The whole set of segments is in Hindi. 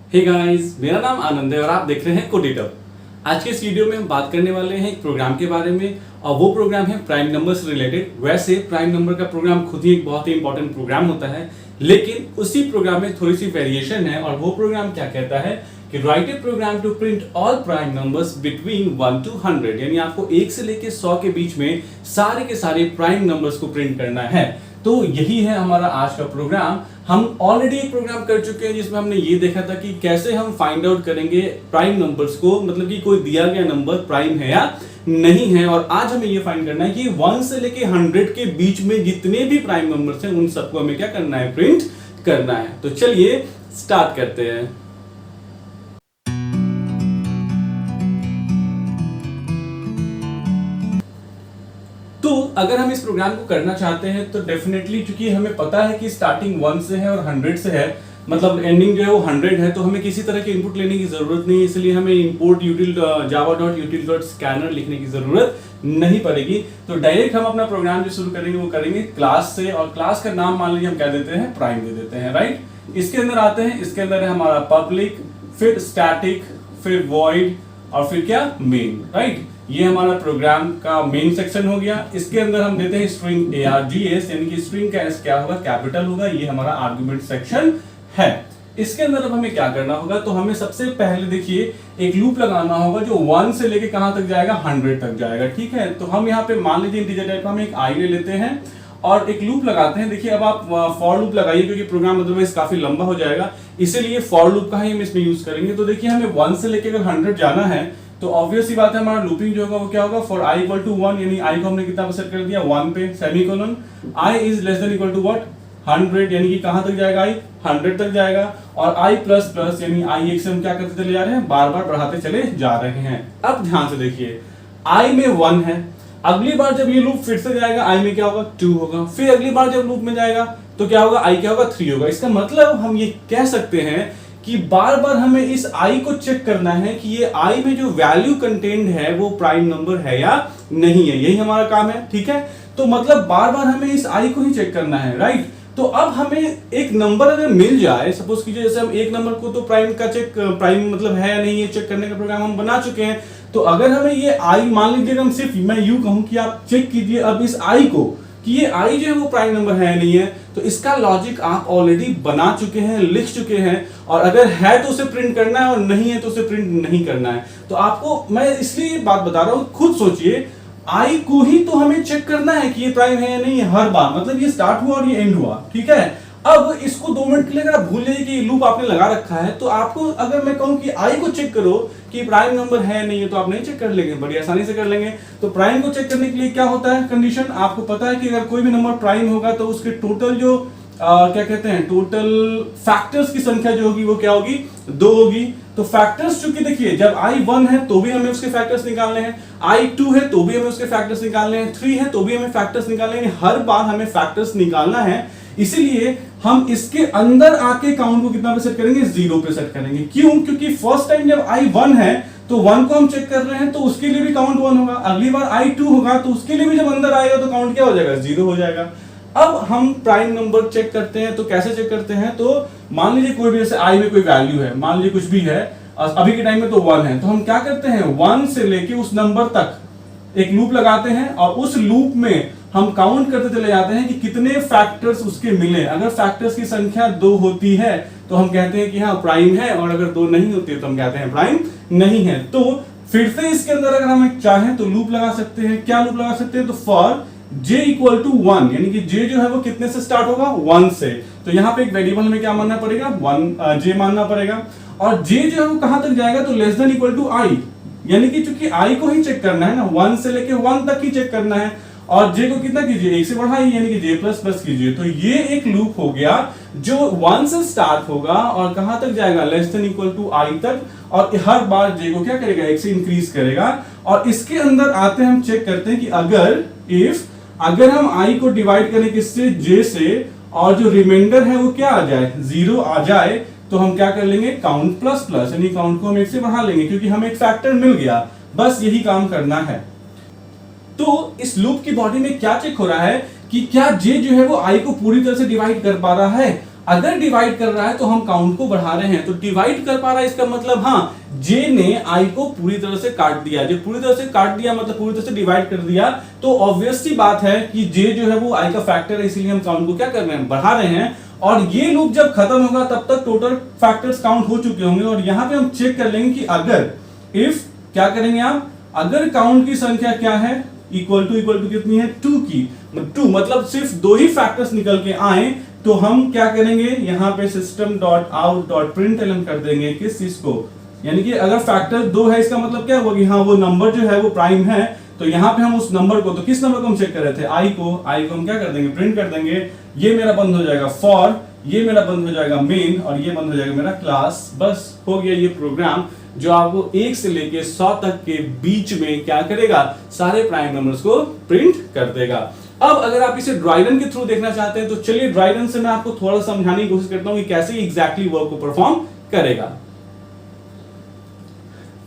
हे गाइस, मेरा नाम आनंद है और आप देख रहे हैं कोडिटअप। आज के इस वीडियो में हम बात करने वाले हैं एक प्रोग्राम के बारे में और वो प्रोग्राम है प्राइम नंबर से रिलेटेड। वैसे प्राइम नंबर का प्रोग्राम खुद ही एक बहुत ही इंपॉर्टेंट प्रोग्राम होता है, लेकिन उसी प्रोग्राम में थोड़ी सी वेरिएशन है और वो प्रोग्राम क्या कहता है कि write a program to print all prime numbers between 1 to 100, यानी आपको 1 से लेके 100 के बीच में सारे के सारे प्राइम नंबर्स को प्रिंट करना है। तो यही है हमारा आज का प्रोग्राम। हम ऑलरेडी एक प्रोग्राम कर चुके हैं जिसमें हमने ये देखा था कि कैसे हम फाइंड आउट करेंगे प्राइम नंबर्स को, मतलब कि कोई दिया गया नंबर प्राइम है या नहीं है। और आज हमें ये फाइंड करना है कि 1 से लेके 100 के बीच में जितने भी प्राइम नंबर्स हैं उन सबको हमें क्या करना है, प्रिंट करना है। तो चलिए स्टार्ट करते हैं। तो अगर हम इस प्रोग्राम को करना चाहते हैं तो डेफिनेटली, क्योंकि हमें पता है कि स्टार्टिंग 1 से है और 100 से है, मतलब एंडिंग जो है वो 100 है, तो हमें किसी तरह के इनपुट लेने की जरूरत नहीं है। इसलिए हमें इंपोर्ट java.util.scanner लिखने की जरूरत नहीं पड़ेगी। तो डायरेक्ट हम अपना प्रोग्राम जो शुरू करेंगे वो करेंगे क्लास से, और क्लास का नाम मान लीजिए हम क्या देते हैं, प्राइम दे देते हैं, राइट। इसके अंदर आते हैं, इसके अंदर है हमारा पब्लिक, फिर स्टैटिक, फिर वॉइड और फिर क्या, मेन, राइट। ये हमारा प्रोग्राम का मेन सेक्शन हो गया। इसके अंदर हम देते हैं स्ट्रिंग args, यानी कि स्ट्रिंग का एस क्या होगा, कैपिटल होगा। ये हमारा आर्गुमेंट सेक्शन है। इसके अंदर अब हमें क्या करना होगा, तो हमें सबसे पहले देखिए एक लूप लगाना होगा जो 1 से लेके कहां तक जाएगा, 100 तक जाएगा, ठीक है। तो हम यहाँ पे मान लीजिए इंटीजर टाइप का हम एक आई ले लेते हैं और एक लूप लगाते हैं। देखिए अब आप फॉर लूप लगाइए क्योंकि प्रोग्राम अदरवाइज काफी लंबा हो जाएगा, इसीलिए फॉर लूप का ही हम इसमें यूज करेंगे। तो देखिए हमें 1 से लेके अगर 100 जाना है तो ऑब्वियस सी बात है, हमारा लूपिंग जो होगा वो क्या होगा, फॉर i इक्वल टू 1, यानी i को हमने कितना पर सेट कर दिया, 1 पे, semicolon, i is less than equal to what, 100, यानी कि कहां तक जाएगा, i 100 तक जाएगा। और i प्लस प्लस यानी i एक से हम क्या करते चले जा रहे हैं, बार बार बढ़ाते चले जा रहे हैं। अब ध्यान से देखिए, i में 1 है, अगली बार जब ये लूप फिर से जाएगा i में क्या होगा, 2 होगा, फिर अगली बार जब लूप में जाएगा तो क्या होगा, i क्या होगा, 3 होगा। इसका मतलब हम ये कह सकते हैं कि बार बार हमें इस i को चेक करना है कि ये i में जो वैल्यू कंटेंट है वो प्राइम नंबर है या नहीं है। यही हमारा काम है, ठीक है। तो मतलब बार बार हमें इस i को ही चेक करना है, राइट। तो अब हमें एक नंबर अगर मिल जाए, सपोज कीजिए जैसे हम एक नंबर को तो प्राइम का चेक, प्राइम मतलब है या नहीं है चेक करने का प्रोग्राम हम बना चुके हैं। तो अगर हमें ये i, मान लीजिए हम सिर्फ मैं यूं कहूं कि आप चेक कीजिए अब इस i को कि ये i जो है वो प्राइम नंबर है या नहीं है, तो इसका लॉजिक आप ऑलरेडी बना चुके हैं, लिख चुके हैं। और अगर है तो उसे प्रिंट करना है और नहीं है तो उसे प्रिंट नहीं करना है। तो आपको मैं इसलिए बात बता रहा हूं, खुद सोचिए, i को ही तो हमें चेक करना है कि ये प्राइम है या नहीं है हर बार, मतलब ये स्टार्ट हुआ और ये एंड हुआ, ठीक है। अब इसको 2 मिनट के लिए अगर आप भूल जाइए कि लूप आपने लगा रखा है, तो आपको अगर मैं कहूं कि i को चेक करो कि प्राइम नंबर है नहीं है, तो आप नहीं चेक कर लेंगे, बड़ी आसानी से कर लेंगे। तो प्राइम को चेक करने के लिए क्या होता है कंडीशन, आपको पता है कि अगर कोई भी नंबर प्राइम होगा तो उसके टोटल जो क्या कहते हैं, टोटल फैक्टर्स की संख्या जो होगी वो क्या होगी, 2 होगी। तो फैक्टर्स चूंकि देखिए जब i 1 है तो भी हमें उसके फैक्टर्स निकालने हैं, i 2 है तो भी हमें उसके फैक्टर्स निकालने हैं, 3 है तो भी हमें फैक्टर्स निकालने हैं, हर बार हमें फैक्टर्स निकालना है। इसीलिए हम इसके अंदर आके काउंट को कितना पे सेट करेंगे, 0 पे सेट करेंगे। क्यों, क्योंकि फर्स्ट टाइम जब i 1 है तो 1 को हम चेक कर रहे हैं तो उसके लिए भी काउंट 1 होगा, अगली बार i 2 होगा तो उसके लिए भी जब अंदर आएगा तो काउंट क्या हो जाएगा, 0 हो जाएगा। अब हम प्राइम नंबर चेक करते हैं, तो कैसे चेक करते हैं, तो मान लीजिए कोई भी जैसे i में कोई वैल्यू है, मान लीजिए कुछ भी है, अभी के टाइम में तो 1 है, तो हम क्या करते हैं, 1 से लेके उस नंबर तक एक लूप लगाते हैं और उस लूप में हम काउंट करते चले जाते हैं कि कितने फैक्टर्स उसके मिले। अगर फैक्टर्स की संख्या 2 होती है तो हम कहते हैं कि हाँ प्राइम है, और अगर 2 नहीं होती है तो हम कहते हैं प्राइम नहीं है। तो फिर से इसके अंदर अगर हम चाहें तो लूप लगा सकते हैं। क्या लूप लगा सकते हैं, तो फॉर j इक्वल टू 1, यानी कि j जो है वो कितने से स्टार्ट होगा, 1 से। तो यहाँ पे एक वेरिएबल में क्या मानना पड़ेगा, 1 j मानना पड़ेगा। और j जो है वो कहां तक जाएगा, तो less than equal to i, यानी कि चूंकि i को ही चेक करना है ना, 1 से लेके 1 तक ही चेक करना है। और j को कितना कीजिए, 1 से बढ़ाइए, यानी कि j प्लस प्लस कीजिए। तो ये एक लूप हो गया जो 1 से स्टार्ट होगा और कहां तक जाएगा, less than equal to i तक, और हर बार j को क्या करेगा, 1 से इंक्रीज करेगा। और इसके अंदर आते हम चेक करते हैं कि अगर हम i को डिवाइड करें किससे, j से, और जो रिमाइंडर है वो क्या आ जाए, 0 आ जाए, तो हम क्या कर लेंगे, काउंट प्लस प्लस, यानी काउंट को हम 1 से बढ़ा लेंगे क्योंकि हमें एक फैक्टर मिल गया। बस यही काम करना है। तो इस लूप की बॉडी में क्या चेक हो रहा है कि क्या j जो है वो i को पूरी तरह से डिवाइड कर पा रहा है। अगर डिवाइड कर रहा है तो हम काउंट को बढ़ा रहे हैं, तो डिवाइड कर पा रहा है इसका मतलब हाँ जे ने आई को पूरी तरह से काट दिया। जब पूरी तरह से काट दिया मतलब पूरी तरह से डिवाइड कर दिया, तो ऑब्वियस सी बात है कि जे जो है वो आई का फैक्टर है, इसीलिए हम काउंट को क्या कर रहे हैं, बढ़ा रहे हैं। और ये लूप जब खत्म होगा तब तक टोटल फैक्टर्स काउंट हो चुके होंगे, और यहां पे हम चेक कर लेंगे कि अगर इफ क्या करेंगे आप, अगर काउंट की संख्या क्या है, इक्वल टू कितनी है, 2 की, 2 मतलब सिर्फ 2 ही फैक्टर्स निकल के आए, तो हम क्या करेंगे, यहां पे system.out.println कर देंगे किस चीज को, यानी कि अगर फैक्टर 2 है इसका मतलब क्या होगा कि हाँ वो नंबर जो है वो प्राइम है, तो यहां पे हम उस नंबर को, तो किस नंबर को हम चेक कर रहे थे, आई को हम क्या कर देंगे, प्रिंट कर देंगे। ये मेरा बंद हो जाएगा फॉर, ये मेरा बंद हो जाएगा मेन, और ये बंद हो जाएगा मेरा क्लास। बस हो गया ये प्रोग्राम जो आपको 1 से लेके 100 तक के बीच में क्या करेगा, सारे प्राइम नंबर्स को प्रिंट कर देगा। अब अगर आप इसे ड्राई रन के थ्रू देखना चाहते हैं तो चलिए ड्राई रन से मैं आपको थोड़ा समझाने की कोशिश करता हूं कि कैसे एग्जैक्टली वर्क को परफॉर्म करेगा।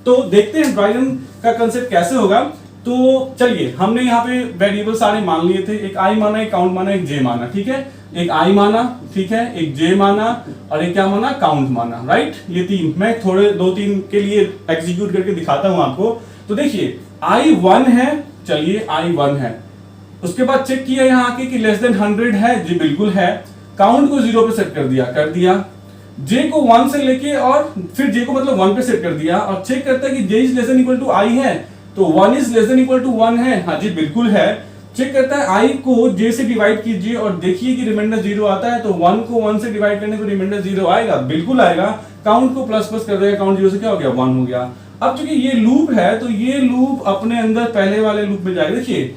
तो देखते हैं ड्राई रन का कंसेप्ट कैसे होगा। तो चलिए, हमने यहाँ पे वेरिएबल सारे मान लिए थे, एक आई माना, एक काउंट माना, एक जे माना, ठीक है, एक आई माना, ठीक है, एक जे माना, और एक क्या माना, काउंट माना, राइट। ये 3 मैं थोड़े 2-3 के लिए एग्जीक्यूट करके दिखाता हूं आपको। तो देखिए आई 1 है, चलिए आई 1 है, उसके बाद चेक किया यहाँ आके कि लेस देन 100 है, जी बिल्कुल है, काउंट को 0 पे सेट कर दिया, जे को 1 से लेके और फिर जे को मतलब 1 पे सेट कर दिया, और चेक करता है कि J is less than equal to I है, तो 1 is less than equal to 1 है, हाँ जी बिल्कुल है। चेक करता है आई को जे से डिवाइड कीजिए और देखिए कि रिमाइंडर 0 आता है, तो 1 को 1 से डिवाइड करने को रिमाइंडर 0 आएगा, बिल्कुल आएगा। काउंट को प्लस प्लस कर देगा, काउंट 0 से क्या हो गया, 1 हो गया। अब चूंकि ये लूप है तो ये लूप अपने अंदर पहले वाले लूप में जाएगा। देखिए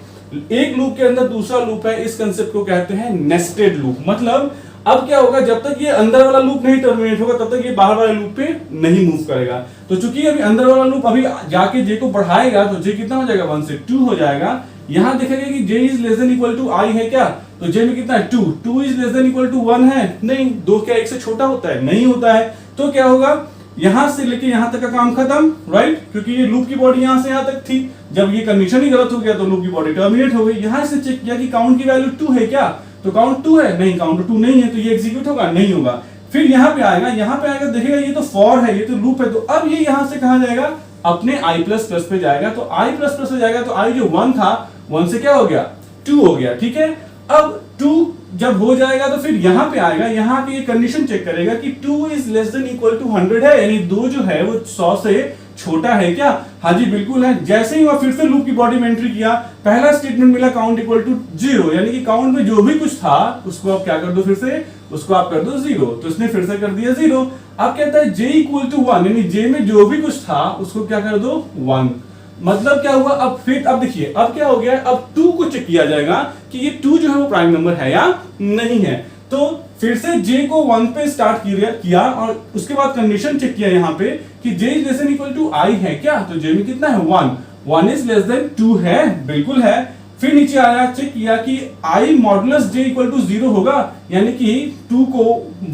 एक लूप के अंदर दूसरा लूप है, इस कंसेप्ट को कहते हैं नेस्टेड लूप। मतलब अब क्या होगा, जब तक ये अंदर वाला लूप नहीं टर्मिनेट होगा तब तक ये बाहर वाले लूप पे नहीं मूव करेगा। तो चूंकि अभी अंदर वाला लूप अभी जाके जे को बढ़ाएगा, तो जे कितना हो जाएगा, 1 से 2 हो जाएगा। यहां देखेंगे कि J is less than equal to I है क्या, तो जे में कितना है, 2 is less than equal to 1 है, नहीं, 2 क्या 1 से छोटा होता है, नहीं होता है। तो क्या होगा, यहां से लेके यहां तक का काम खत्म, राइट, क्योंकि ये लूप की बॉडी यहां से यहां तक थी। जब ये कंडीशन ही गलत हो गया तो लूप की बॉडी टर्मिनेट हो गई। यहां से चेक किया कि काउंट की वैल्यू 2 है क्या, तो काउंट 2 है, नहीं, काउंट 2 नहीं है, तो ये एग्जीक्यूट होगा, नहीं होगा। फिर यहां पे आएगा, देखेगा ये तो फॉर है, ये तो लूप है, तो अब ये यहां से कहां जाएगा, अपने i प्लस प्लस पे जाएगा। तो i प्लस प्लस पे जाएगा, तो i जो 1 था, 1 से क्या हो गया, 2 हो गया, ठीक है। अब 2 जब हो जाएगा तो फिर यहां पे आएगा, यहां पे ये कंडीशन चेक करेगा कि 2 is less than equal to 100 है, यानी 2 जो है वो 100 से छोटा है क्या, हाँ जी बिल्कुल है। जैसे ही वह फिर से लूप की बॉडी में एंट्री किया, पहला स्टेटमेंट मिला काउंट इक्वल टू 0, यानी कि काउंट में जो भी कुछ था उसको आप क्या कर दो, फिर से उसको आप कर दो 0, तो इसने फिर से कर दिया 0। अब कहता है j इक्वल टू 1, यानी j में जो भी कुछ था उसको क्या कर दो 1। मतलब क्या हुआ, अब देखिए अब क्या हो गया, अब 2 को चेक किया जाएगा कि ये 2 जो है वो प्राइम नंबर है या नहीं है। तो फिर से j को 1 पे स्टार्ट किया और उसके बाद कंडीशन चेक किया यहाँ पे कि j is less than equal to i है क्या, तो j में कितना है 1 इज लेस देन 2 है, बिल्कुल है। फिर नीचे आया, चेक किया कि i modulus j equal to 0 होगा, यानी कि 2 को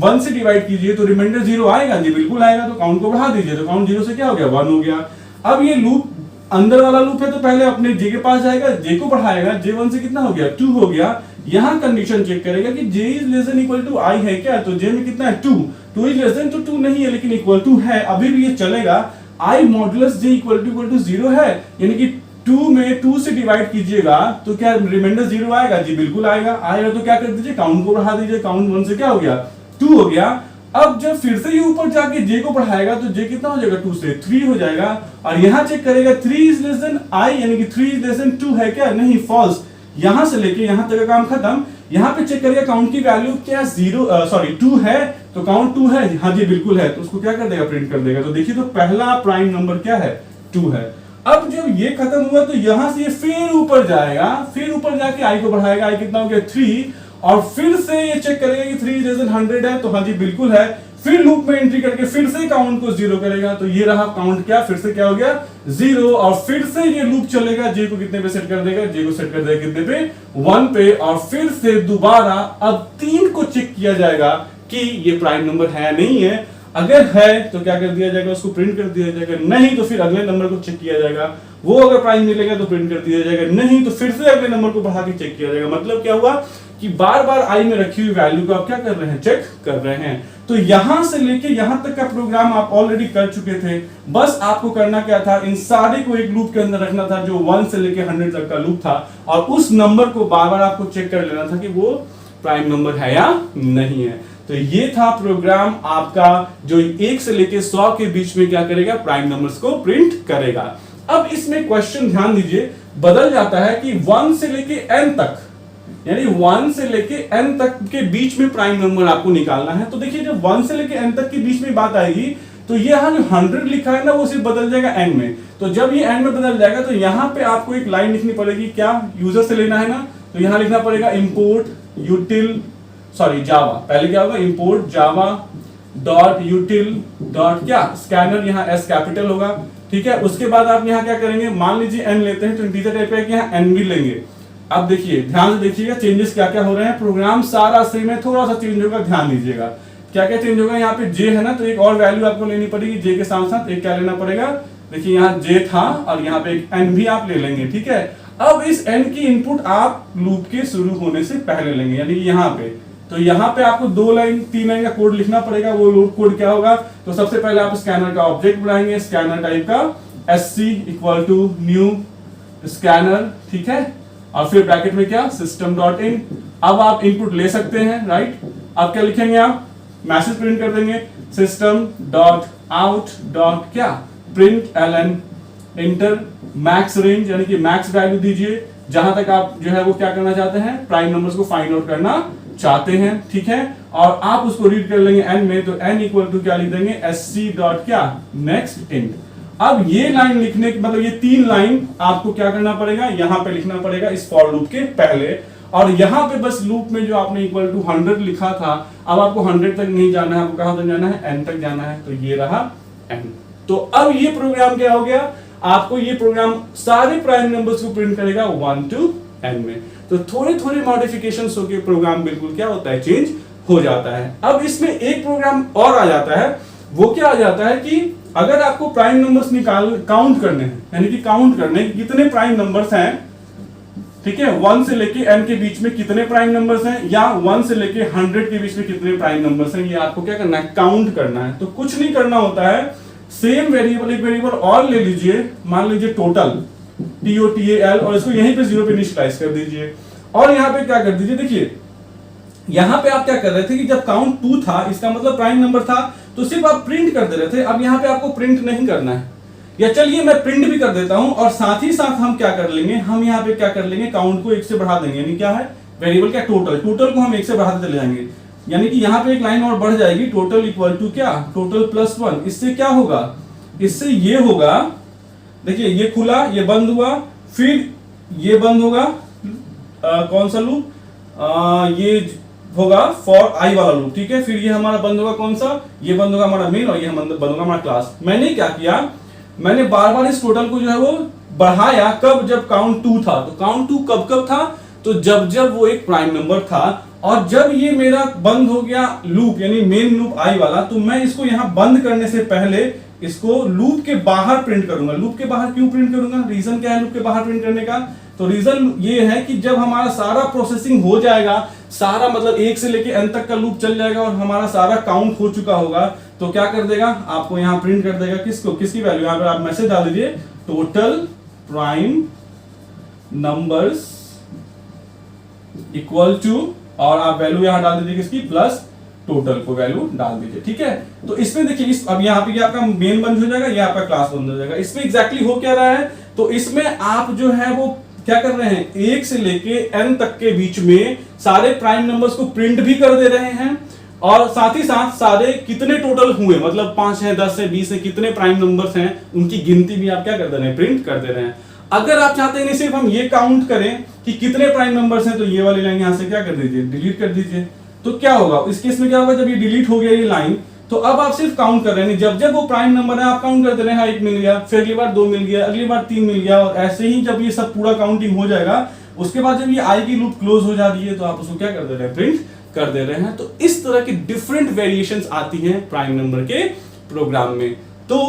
1 से डिवाइड कीजिए तो रिमाइंडर 0 आएगा, जी बिल्कुल आएगा। तो काउंट को बढ़ा दीजिए, तो काउंट 0 से क्या हो गया, 1 हो गया। अब ये लूप अंदर वाला लूप है तो पहले अपने j के पास जाएगा, j को बढ़ाएगा, j 1 से कितना हो गया, 2 हो गया। यहां कंडीशन चेक करेगा कि j is less than equal to i है क्या, तो j में कितना है 2 इज लेस देन, तो 2 नहीं है लेकिन इक्वल टू है, अभी भी ये चलेगा। i modulus j equal to 0 है, यानी कि 2 में 2 से डिवाइड कीजिएगा तो क्या रिमाइंडर 0 आएगा, जी बिल्कुल आएगा। तो क्या कर दीजिए, काउंट को बढ़ा दीजिए, काउंट 1 से क्या हो गया, 2 हो गया। अब जब फिर से ये ऊपर जाके j को बढ़ाएगा तो j कितना हो जाएगा, 2 से 3 हो जाएगा। और यहां चेक करेगा 3 इज लेस देन i, यानी कि 3 इज लेस देन 2 है क्या, नहीं, फॉल्स। यहां से लेके यहां तक का काम खत्म। यहां पे चेक करेगा काउंट की वैल्यू क्या 2 है, तो काउंट 2 है, हाँ जी बिल्कुल है, तो उसको क्या कर देगा, प्रिंट कर देगा। तो देखिए तो पहला प्राइम नंबर क्या है, 2 है। अब जब ये खत्म हुआ तो यहां से ये फिर ऊपर जाएगा, फिर ऊपर जाके i को बढ़ाएगा, i कितना हो गया 3, और फिर से ये चेक करेगा कि 3 इज 100 है, तो हाँ जी बिल्कुल है। फिर लूप में एंट्री करके फिर से काउंट को 0 करेगा, तो ये रहा काउंट क्या, फिर से क्या हो गया 0, और फिर से ये लूप चलेगा, j को कितने पे सेट कर देगा, j को सेट कर देगा कितने पे, 1 पे, और फिर से दोबारा अब 3 को चेक किया जाएगा कि ये प्राइम नंबर है नहीं है। अगर है तो क्या कर दिया जाएगा, उसको प्रिंट कर दिया जाएगा, नहीं तो फिर अगले नंबर को चेक किया जाएगा, वो अगर प्राइम मिलेगा तो प्रिंट कर दिया जाएगा, नहीं तो फिर से अगले नंबर को बढ़ा के चेक किया जाएगा। मतलब क्या हुआ कि बार बार आई में रखी हुई वैल्यू को आप क्या कर रहे हैं, चेक कर रहे हैं। तो यहां से लेके यहां तक का प्रोग्राम आप ऑलरेडी कर चुके थे, बस आपको करना क्या था, इन सारे को एक लूप के अंदर रखना था जो 1 से लेके 100 तक का लूप था, और उस नंबर को बार बार आपको चेक कर लेना था कि वो प्राइम नंबर है या नहीं है। तो ये था प्रोग्राम आपका जो 1 से लेके 100 के बीच में क्या करेगा, प्राइम नंबर्स को प्रिंट करेगा। अब इसमें क्वेश्चन ध्यान दीजिए बदल जाता है कि 1 से लेके n तक, यानी 1 से लेके n तक के बीच में प्राइम नंबर आपको निकालना है। तो देखिए जब 1 से लेके n तक के बीच में बात आएगी तो ये यहाँ जो 100 लिखा है ना वो सिर्फ बदल जाएगा n में। तो जब ये n में बदल जाएगा तो यहाँ पे आपको एक लाइन लिखनी पड़ेगी, क्या यूजर से लेना है ना, तो यहाँ लिखना पड़ेगा इंपोर्ट जावा। पहले क्या होगा, इंपोर्ट जावा डॉट यूटिल डॉट क्या स्कैनर, यहाँ एस कैपिटल होगा, ठीक है। उसके बाद आप यहाँ क्या करेंगे, मान लीजिए n लेते हैं तो इंटीजर टाइप है कि यहाँ n भी लेंगे। अब देखिए ध्यान से देखिएगा चेंजेस क्या क्या हो रहे हैं, प्रोग्राम सारा सेम है, थोड़ा सा चेंज होगा, ध्यान दीजिएगा क्या क्या चेंज होगा। यहाँ पे j है ना, तो एक और वैल्यू आपको लेनी पड़ेगी, j के साथ साथ एक क्या लेना पड़ेगा, देखिए यहाँ j था और यहाँ पे एक n भी आप ले लेंगे, ठीक है। अब इस n की इनपुट आप लूप के शुरू होने से पहले लेंगे, यानी यहाँ पे, तो यहाँ पे आपको 2 लाइन 3 लाइन का कोड लिखना पड़ेगा। वो लूप कोड क्या होगा, तो सबसे पहले आप स्कैनर का ऑब्जेक्ट बनाएंगे, स्कैनर टाइप का sc equal to new scanner, ठीक है, और फिर ब्रैकेट में क्या सिस्टम डॉट इन। अब आप इनपुट ले सकते हैं, राइट। अब क्या लिखेंगे, आप मैसेज प्रिंट कर देंगे, सिस्टम डॉट आउट डॉट क्या print ln enter max range, यानी कि मैक्स वैल्यू दीजिए जहां तक आप जो है वो क्या करना चाहते हैं, प्राइम नंबर्स को फाइंड आउट करना चाहते हैं, ठीक है। और आप उसको रीड कर लेंगे n में, तो n इक्वल टू क्या लिख देंगे, sc डॉट क्या नेक्स्ट इंट। अब ये लाइन लिखने मतलब ये 3 लाइन आपको क्या करना पड़ेगा, यहां पे लिखना पड़ेगा इस फॉर लूप के पहले, और यहां पे बस लूप में जो आपने इक्वल टू 100 लिखा था, अब आपको 100 तक नहीं जाना है, आपको कहां तक जाना है, n तक जाना है, तो ये रहा n। तो अब ये प्रोग्राम क्या हो गया, आपको ये प्रोग्राम सारे प्राइम नंबर्स को प्रिंट करेगा 1 to n में। तो थोड़े थोड़े मॉडिफिकेशंस होके प्रोग्राम बिल्कुल क्या होता है, चेंज हो जाता है। अब इसमें एक प्रोग्राम और आ जाता है, वो क्या आ जाता है कि अगर आपको प्राइम नंबर्स काउंट करने हैं, यानी कि काउंट करने कितने प्राइम नंबर्स हैं, ठीक है, 1 से लेके n के बीच में कितने प्राइम नंबर्स हैं, या 1 से लेके 100 के बीच में कितने प्राइम नंबर्स हैं, ये आपको क्या करना है, काउंट करना है। तो कुछ नहीं करना होता है, सेम वेरिएबल एक वेरिएबल और ले लीजिए, मान लीजिए टोटल TOTAL, और इसको यहीं पे 0 पे इनिशियलाइज कर दीजिए, और यहाँ पे क्या कर दीजिए, देखिए यहाँ पे आप क्या कर रहे थे कि जब काउंट 2 था, इसका मतलब प्राइम नंबर था, तो सिर्फ आप प्रिंट कर दे रहे थे। अब यहाँ पे आपको प्रिंट नहीं करना है, या चलिए मैं प्रिंट भी कर देता हूं, और साथ ही साथ हम क्या कर लेंगे, हम यहाँ पे क्या कर लेंगे, काउंट को 1 से बढ़ा देंगे, यानी क्या है वेरिएबल क्या टोटल को हम 1 से बढ़ाते चले जाएंगे, यानी कि यहाँ पे एक लाइन और बढ़ जाएगी, टोटल इक्वल टू क्या टोटल प्लस 1। इससे क्या होगा, इससे ये होगा, देखिए ये खुला, ये बंद हुआ, फिर ये बंद होगा, कौन सा लूप, ये होगा फॉर आई वाला लूप, ठीक है। फिर ये हमारा बंद होगा, कौन सा, ये बंद होगा हमारा मेन, और ये बंद होगा हमारा क्लास। मैंने क्या किया, मैंने बार बार इस टोटल को जो है वो बढ़ाया, कब, जब काउंट 2 था। तो काउंट 2 कब कब था, तो जब जब वो एक प्राइम नंबर था, और जब ये मेरा बंद हो गया लूप, यानी मेन लूप आई वाला, तो मैं इसको यहाँ बंद करने से पहले इसको लूप के बाहर प्रिंट करूंगा। लूप के बाहर क्यों प्रिंट करूंगा, रीजन क्या है लूप के बाहर प्रिंट करने का, तो रीजन ये है कि जब हमारा सारा प्रोसेसिंग हो जाएगा, सारा मतलब 1 से लेके n तक का लूप चल जाएगा और हमारा सारा काउंट हो चुका होगा, तो क्या कर देगा, आपको यहाँ प्रिंट कर देगा किसको, किसकी वैल्यू, यहाँ पे आप मैसेज डाल दीजिए total prime numbers equal to, और आप वैल्यू यहाँ डाल दीजिए किसकी, प्लस टोटल को वैल्यू डाल दीजिए, ठीक है। तो इसमें देखिए इस अब यहाँ पे आपका मेन बंद हो जाएगा, ये आपका क्लास बंद हो जाएगा। इसमें एग्जैक्टली हो क्या रहा है, तो इसमें आप जो है वो क्या कर रहे हैं, 1 से लेके n तक के बीच में सारे प्राइम नंबर्स को प्रिंट भी कर दे रहे हैं, और साथ ही साथ सारे कितने टोटल हुए, मतलब 5 है, 10 है, 20 है, कितने प्राइम नंबर्स हैं उनकी गिनती भी आप क्या कर दे रहे हैं, प्रिंट कर दे रहे हैं। अगर आप चाहते हैं सिर्फ हम ये काउंट करें कि कितने प्राइम नंबर्स हैं, तो ये वाली लाइन यहां से क्या कर दीजिए, डिलीट कर दीजिए। तो क्या होगा इस केस में, क्या होगा, जब ये डिलीट हो गया ये लाइन, तो अब आप सिर्फ काउंट कर रहे हैं, जब जब वो प्राइम नंबर है आप काउंट करते रहे, हाँ 1 मिल गया, फिर अगली बार 2 मिल गया, अगली बार 3 मिल गया, और ऐसे ही जब ये सब पूरा काउंटिंग हो जाएगा, उसके बाद जब ये आई की लूप क्लोज हो जाती है, तो आप उसको क्या कर दे रहे हैं, प्रिंट कर दे रहे हैं। तो इस तरह की डिफरेंट वेरिएशंस आती हैं प्राइम नंबर के प्रोग्राम में। तो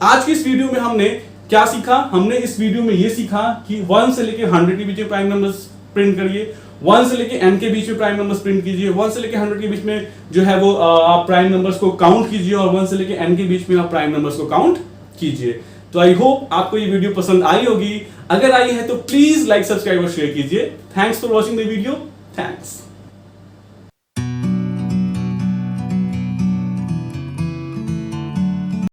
आज की इस वीडियो में हमने क्या सीखा, हमने इस वीडियो में ये सीखा कि 1 से लेकर 100 के बीच प्राइम नंबर्स प्रिंट करिए, 1 से लेके n के बीच में प्राइम नंबर्स प्रिंट कीजिए, 1 से लेके 100 के बीच में जो है वो आप प्राइम नंबर्स को काउंट कीजिए, और 1 से लेके n के बीच में आप प्राइम नंबर्स को काउंट कीजिए। तो आई होप आपको ये वीडियो पसंद आई होगी। अगर आई है तो प्लीज लाइक, सब्सक्राइब और शेयर कीजिए। Thanks for watching the video. Thanks.